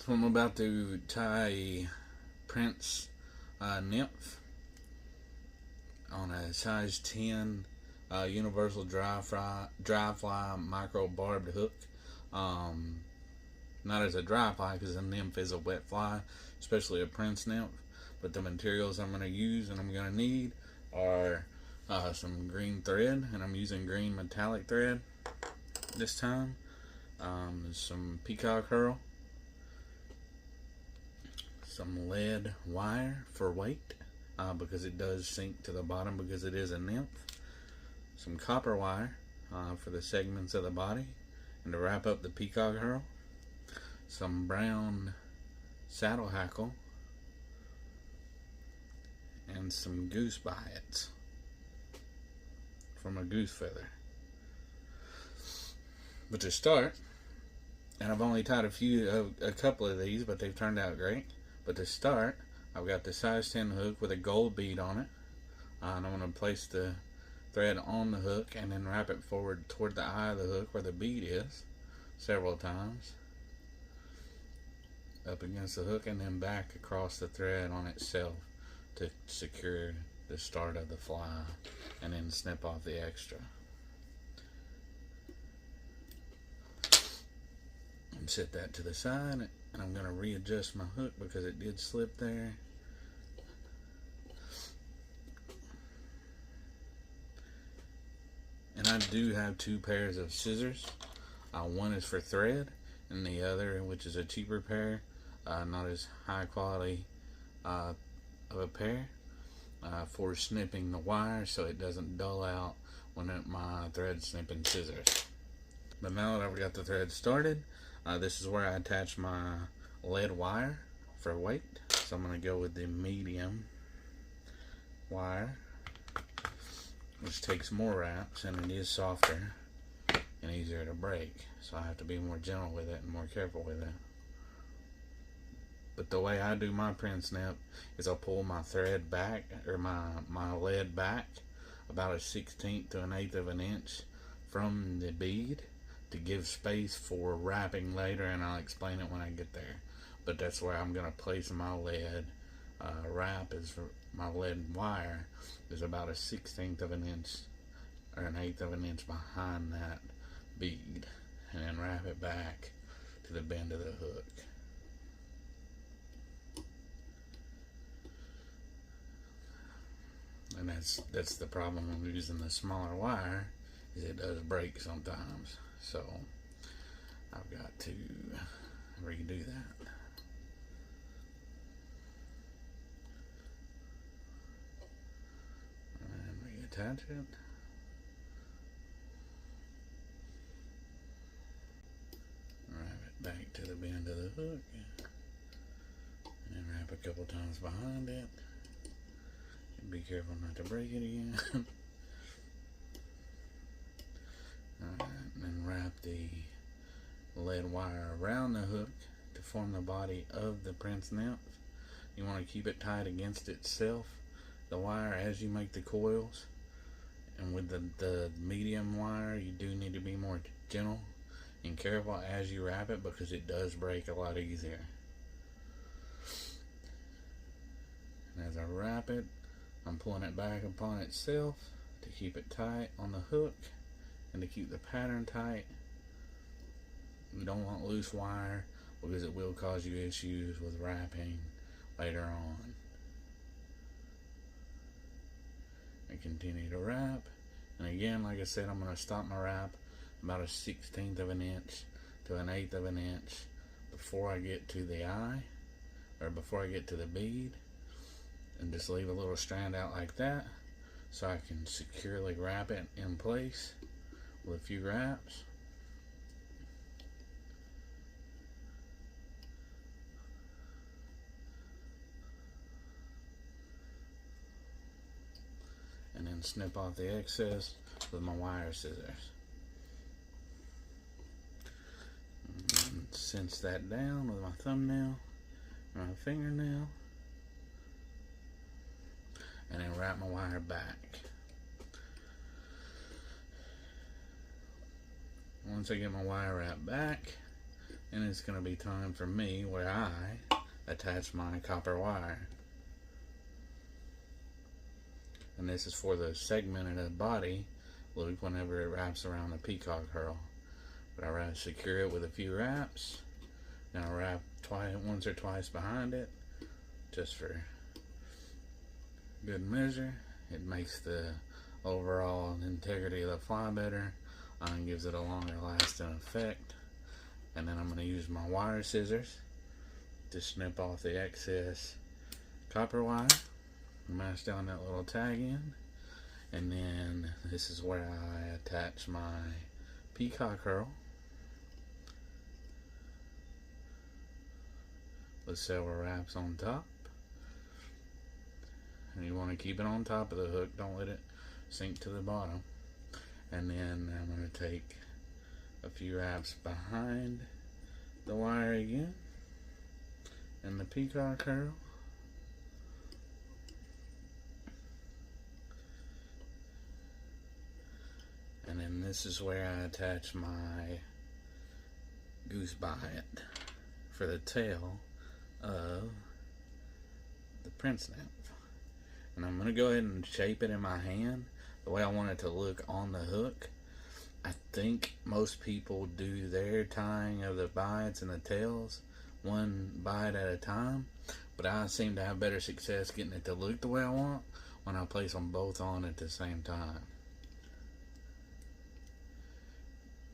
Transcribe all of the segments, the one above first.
So I'm about to tie a Prince Nymph on a size 10 universal dry fly micro barbed hook. Not as a dry fly because a nymph is a wet fly, especially a Prince Nymph. But the materials I'm going to use and I'm going to need are some green thread, and I'm using green metallic thread this time. Some Peacock Hurl, some lead wire for weight because it does sink to the bottom because it is a nymph, some copper wire for the segments of the body and to wrap up the Peacock Hurl, some brown saddle hackle, and some Goose Biots from a goose feather. But to start, and I've only tied a couple of these, but they've turned out great. But to start, I've got the size 10 hook with a gold bead on it, and I'm going to place the thread on the hook and then wrap it forward toward the eye of the hook where the bead is several times up against the hook, and then back across the thread on itself to secure the start of the fly, and then snip off the extra. And set that to the side, and I'm going to readjust my hook because it did slip there. And I do have two pairs of scissors. One is for thread, and the other, which is a cheaper pair, not as high quality of a pair, for snipping the wire so it doesn't dull out when my thread snipping scissors. But now that I've got the thread started, this is where I attach my lead wire for weight. So I'm going to go with the medium wire, which takes more wraps and it is softer and easier to break. So I have to be more gentle with it and more careful with it. But the way I do my Prince Nymph is I'll pull my thread back, or my lead back, about a 1/16 to 1/8 of an inch from the bead to give space for wrapping later, and I'll explain it when I get there. But that's where I'm going to place my lead wrap. Is for my lead wire is about a 1/16 of an inch or 1/8 of an inch behind that bead, and then wrap it back to the bend of the hook. And that's the problem when using the smaller wire, is it does break sometimes. So I've got to redo that. And reattach it. Wrap it back to the bend of the hook. And then wrap a couple times behind it. Be careful not to break it again. Alright, and then wrap the lead wire around the hook to form the body of the Prince Nymph. You want to keep it tied against itself, the wire, as you make the coils. And with the medium wire, you do need to be more gentle and careful as you wrap it because it does break a lot easier. And as I wrap it, I'm pulling it back upon itself to keep it tight on the hook and to keep the pattern tight. You don't want loose wire because it will cause you issues with wrapping later on. And continue to wrap. And again, like I said, I'm going to stop my wrap about a 1/16 of an inch to 1/8 of an inch before I get to the eye, or before I get to the bead. And just leave a little strand out like that so I can securely wrap it in place with a few wraps. And then snip off the excess with my wire scissors. And cinch that down with my thumbnail and my fingernail. And then wrap my wire back. Once I get my wire wrapped back, and it's going to be time for me where I attach my copper wire. And this is for the segmented body loop whenever it wraps around the Peacock Hurl. But I rather secure it with a few wraps. Then I'll wrap once or twice behind it, just for good measure. It makes the overall integrity of the fly better and gives it a longer lasting effect. And then I'm going to use my wire scissors to snip off the excess copper wire, mash down that little tag in, and then this is where I attach my Peacock Hurl with several wraps on top. And you want to keep it on top of the hook, don't let it sink to the bottom. And then I'm going to take a few wraps behind the wire again and the Peacock Hurl. And then this is where I attach my Goose Biot for the tail of the Prince Nymph. And I'm going to go ahead and shape it in my hand the way I want it to look on the hook. I think most people do their tying of the biots and the tails one bite at a time, but I seem to have better success getting it to look the way I want when I place them both on at the same time.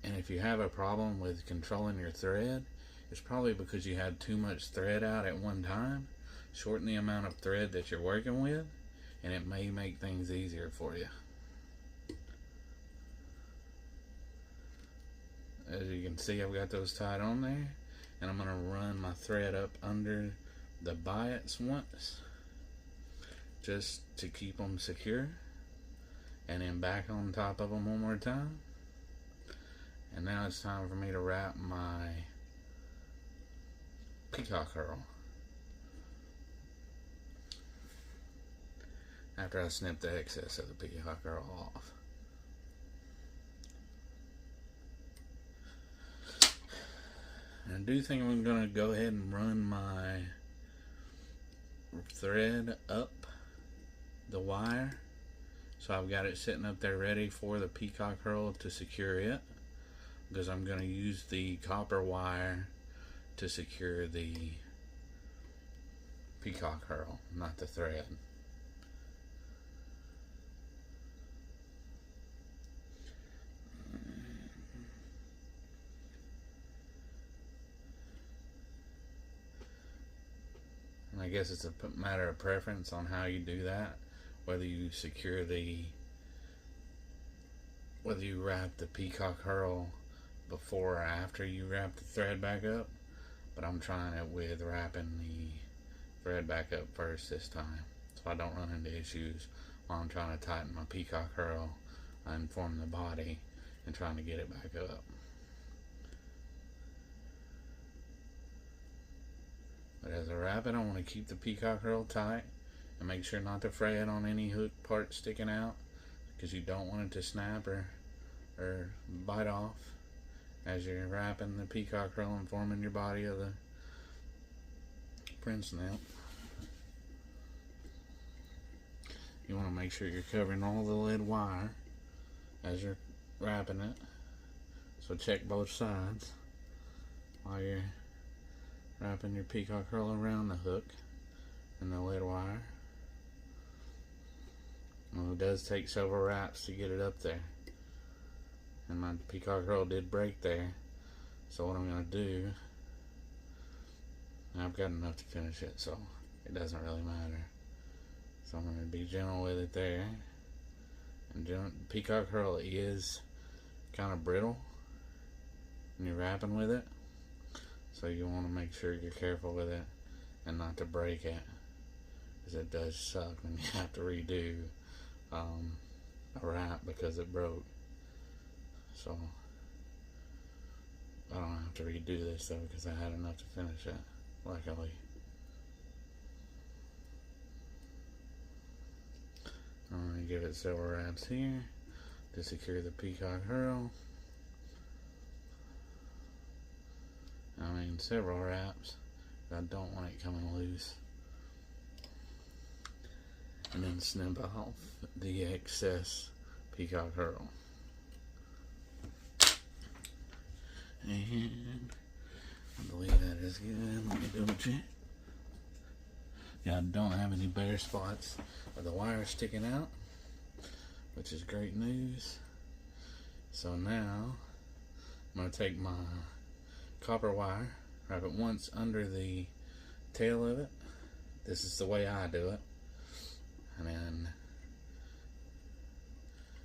And if you have a problem with controlling your thread, it's probably because you had too much thread out at one time. Shorten the amount of thread that you're working with, and it may make things easier for you. As you can see, I've got those tied on there, and I'm going to run my thread up under the biots once, just to keep them secure, and then back on top of them one more time. And now it's time for me to wrap my Peacock Hurl. After I snip the excess of the Peacock Hurl off. And I do think I'm going to go ahead and run my thread up the wire. So I've got it sitting up there ready for the Peacock Hurl to secure it, because I'm going to use the copper wire to secure the Peacock Hurl, not the thread. And I guess it's a matter of preference on how you do that, whether you wrap the Peacock Hurl before or after you wrap the thread back up. But I'm trying it with wrapping the thread back up first this time, so I don't run into issues while I'm trying to tighten my Peacock Hurl and form the body and trying to get it back up. But as I wrap it, I want to keep the Peacock Hurl tight and make sure not to fray it on any hook part sticking out, because you don't want it to snap or bite off as you're wrapping the Peacock Hurl and forming your body of the Prince Nymph. You want to make sure you're covering all the lead wire as you're wrapping it, so check both sides while you're wrapping your Peacock Hurl around the hook and the lead wire. Well, it does take several wraps to get it up there, and my Peacock Hurl did break there, so what I'm going to do, I've got enough to finish it, so it doesn't really matter. So I'm going to be gentle with it there. And Peacock Hurl is kind of brittle when you're wrapping with it, so you want to make sure you're careful with it and not to break it, because it does suck when you have to redo a wrap because it broke. So I don't have to redo this though, because I had enough to finish it, luckily. I'm going to give it several wraps here to secure the Peacock Hurl. I mean several wraps. I don't want it coming loose. And then snip off the excess Peacock Hurl. And I believe that is good. Let me double check. Yeah, I don't have any bare spots or the wire sticking out, which is great news. So now I'm going to take my copper wire, wrap it once under the tail of it. This is the way I do it. And then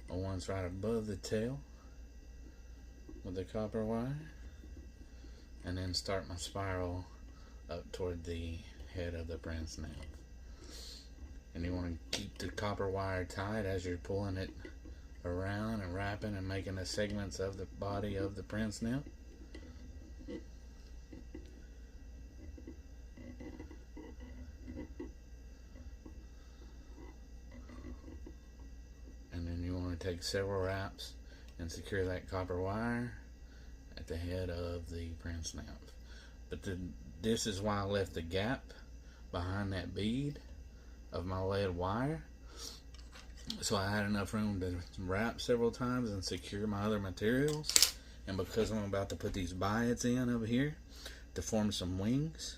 once right above the tail with the copper wire, and then start my spiral up toward the head of the Prince Nymph. And you want to keep the copper wire tight as you're pulling it around and wrapping and making the segments of the body of the Prince Nymph. Take several wraps and secure that copper wire at the head of the Prince Nymph. But this is why I left the gap behind that bead of my lead wire, so I had enough room to wrap several times and secure my other materials. And because I'm about to put these biots in over here to form some wings,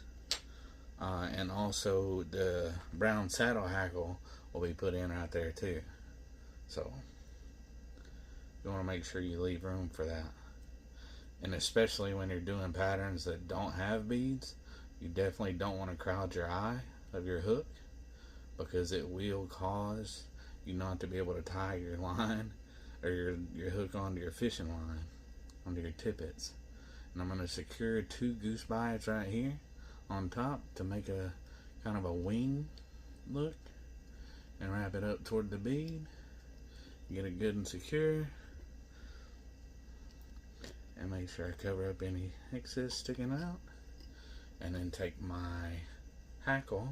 and also the brown saddle hackle will be put in right there too. So you want to make sure you leave room for that. And especially when you're doing patterns that don't have beads, you definitely don't want to crowd your eye of your hook, because it will cause you not to be able to tie your line or your hook onto your fishing line, onto your tippets. And I'm going to secure 2 Goose Biots right here on top to make a kind of a wing look, and wrap it up toward the bead. Get it good and secure, and make sure I cover up any excess sticking out. And then take my hackle,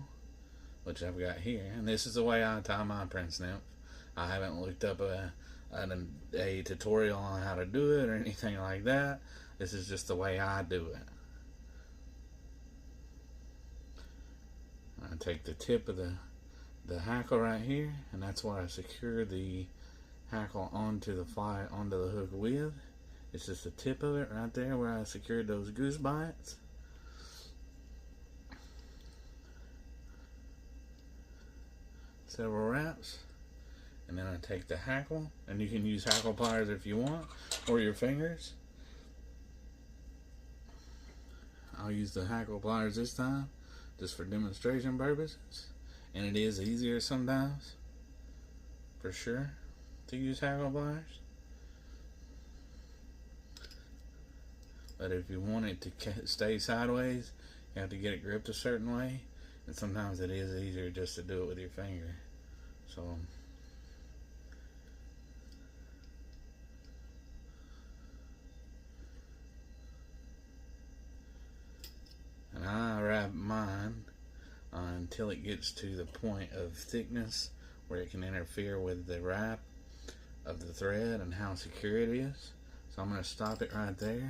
which I've got here, and this is the way I tie my Prince Nymph. I haven't looked up a tutorial on how to do it or anything like that. This is just the way I do it. I take the tip of the hackle right here, and that's where I secure the hackle onto the hook with. It's just the tip of it right there where I secured those Goose Biots. Several wraps, and then I take the hackle, and you can use hackle pliers if you want, or your fingers. I'll use the hackle pliers this time just for demonstration purposes, and it is easier sometimes for sure to use hackle pliers. But if you want it to stay sideways, you have to get it gripped a certain way, and sometimes it is easier just to do it with your finger. So and I wrap mine until it gets to the point of thickness where it can interfere with the wrap of the thread and how secure it is. So I'm going to stop it right there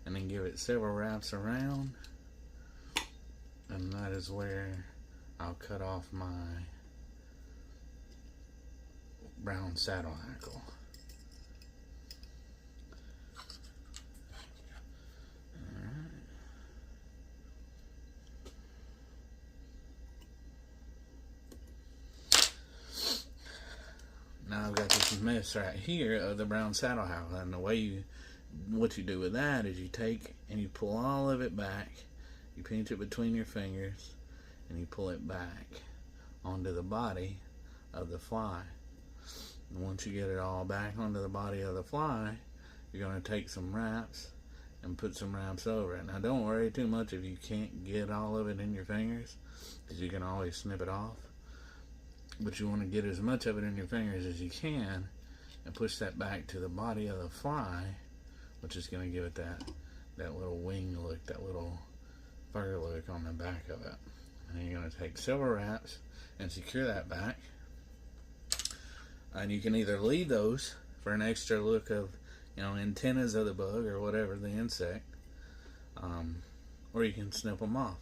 and then give it several wraps around, and that is where I'll cut off my brown saddle hackle. Now I've got this mess right here of the brown saddle hackle, and what you do with that is you take and you pull all of it back, you pinch it between your fingers, and you pull it back onto the body of the fly. And once you get it all back onto the body of the fly, you're going to take some wraps and put some wraps over it. Now don't worry too much if you can't get all of it in your fingers, because you can always snip it off. But you want to get as much of it in your fingers as you can and push that back to the body of the fly, which is going to give it that little wing look, that little fur look on the back of it. And you're going to take several wraps and secure that back. And you can either leave those for an extra look of, antennas of the bug or whatever, the insect. or you can snip them off.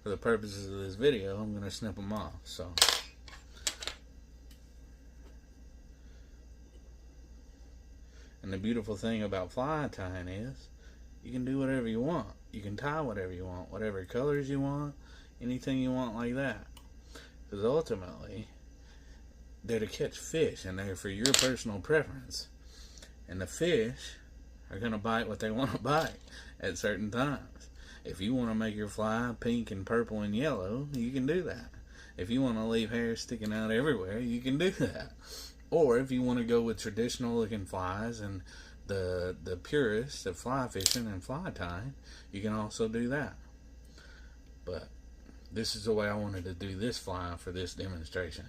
For the purposes of this video, I'm going to snip them off. So, and the beautiful thing about fly tying is you can do whatever you want. You can tie whatever you want, whatever colors you want, anything you want like that. Because ultimately, they're to catch fish, and they're for your personal preference. And the fish are going to bite what they want to bite at certain times. If you want to make your fly pink and purple and yellow, you can do that. If you want to leave hair sticking out everywhere, you can do that. Or if you want to go with traditional looking flies and the purest of fly fishing and fly tying, you can also do that. But this is the way I wanted to do this fly for this demonstration.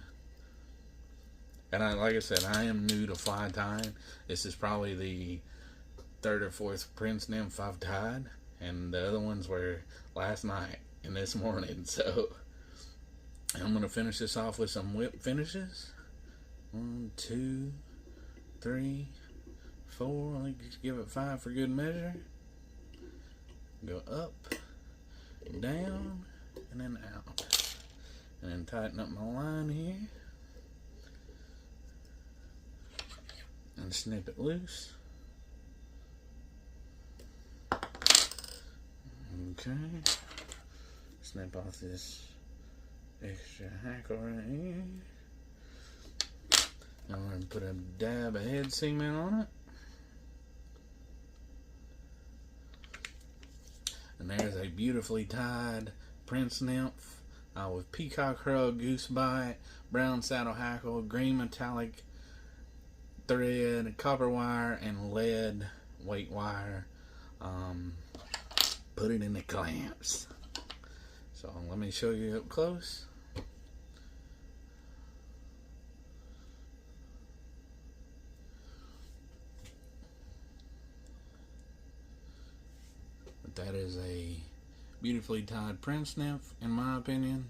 And like I said, I am new to fly tying. This is probably the third or fourth Prince Nymph I've tied. And the other ones were last night and this morning. So I'm going to finish this off with some whip finishes. 1, 2, 3, 4. I'll just give it 5 for good measure. Go up, down, and then out. And then tighten up my line here. And snip it loose. Okay. Snip off this extra hackle right here. Now I'm going to put a dab of head cement on it. And there's a beautifully tied Prince Nymph with Peacock Hurl, Goose Biots, brown saddle hackle, green metallic thread, copper wire, and lead weight wire. Put it in the clamps. So let me show you up close. But that is a beautifully tied Prince Nymph, in my opinion.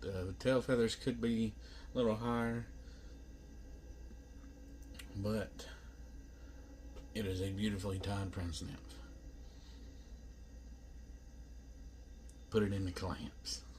The tail feathers could be a little higher, but it is a beautifully tied Prince Nymph. Put it in the clamps.